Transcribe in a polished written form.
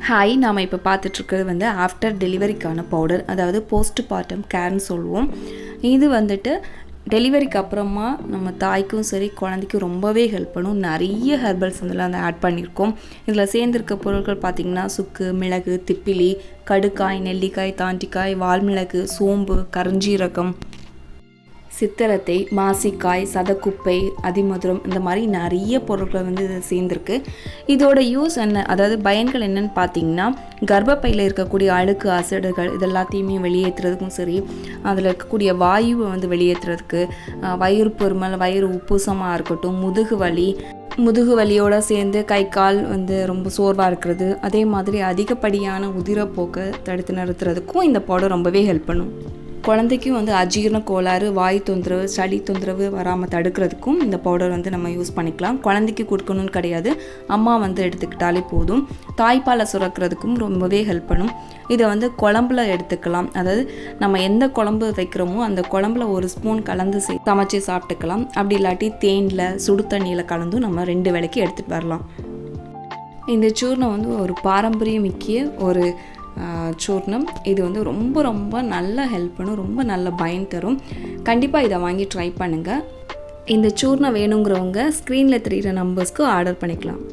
Hi, நாம் இப்போ பார்த்துட்ருக்கிறது வந்து ஆஃப்டர் டெலிவரிக்கான பவுடர், அதாவது போஸ்ட்மார்ட்டம் கேர்னு சொல்லுவோம். இது வந்துட்டு டெலிவரிக்கு அப்புறமா நம்ம தாய்க்கும் சரி குழந்தைக்கும் ரொம்பவே ஹெல்ப் பண்ணும். நிறைய ஹெர்பல்ஸ் வந்து அந்த ஆட் பண்ணியிருக்கோம். இதில் சேர்ந்துருக்க பொருட்கள் பார்த்திங்கன்னா சுக்கு, மிளகு, திப்பிலி, கடுக்காய், நெல்லிக்காய், தாண்டிக்காய், வால்மிளகு, சோம்பு, கருஞ்சீரகம், சித்திரத்தை, மாசிக்காய், சதக்குப்பை, அதிமதுரம், இந்த மாதிரி நிறைய பொருட்கள் வந்து இதில் சேர்ந்துருக்கு. இதோட யூஸ் என்ன, அதாவது பயன்கள் என்னென்னு பார்த்தீங்கன்னா, கர்ப்பப்பையில் இருக்கக்கூடிய அழுக்கு, அசடுகள் இது எல்லாத்தையுமே வெளியேற்றுறதுக்கும் சரி, அதில் இருக்கக்கூடிய வாயுவை வந்து வெளியேற்றுறதுக்கு, வயிறு பொறுமல், வயிறு உப்புசமாக இருக்கட்டும், முதுகு வலியோடு சேர்ந்து கை கால் வந்து ரொம்ப சோர்வாக இருக்கிறது, அதே மாதிரி அதிகப்படியான உதிரப்போக்கை தடுத்து நிறுத்துறதுக்கும் இந்த பவுடர் ரொம்பவே ஹெல்ப் பண்ணும். குழந்தைக்கும் வந்து அஜீரண கோளாறு, வாய் தொந்தரவு, சளி தொந்தரவு வராமல் தடுக்கிறதுக்கும் இந்த பவுடர் வந்து நம்ம யூஸ் பண்ணிக்கலாம். குழந்தைக்கு கொடுக்கணும்னு கிடையாது, அம்மா வந்து எடுத்துக்கிட்டாலே போதும். தாய்ப்பாலை சுரக்கிறதுக்கும் ரொம்பவே ஹெல்ப் பண்ணும். இதை வந்து குழம்புல எடுத்துக்கலாம், அதாவது நம்ம எந்த குழம்பு வைக்கிறோமோ அந்த குழம்புல ஒரு ஸ்பூன் கலந்து சமைச்சு சாப்பிட்டுக்கலாம். அப்படி இல்லாட்டி தேனில் சுடு தண்ணியில் கலந்தும் நம்ம 2 வேளைக்கு எடுத்துகிட்டு வரலாம். இந்த சூர்ணம் வந்து ஒரு பாரம்பரியமிக்க ஒரு சூர்ணம். இது வந்து ரொம்ப ரொம்ப நல்ல ஹெல்ப் பண்ணும், ரொம்ப நல்ல பயன் தரும். கண்டிப்பாக இதை வாங்கி ட்ரை பண்ணுங்கள். இந்த சூர்ணம் வேணுங்கிறவங்க ஸ்க்ரீனில் தெரிகிற நம்பர்ஸ்க்கு ஆர்டர் பண்ணிக்கலாம்.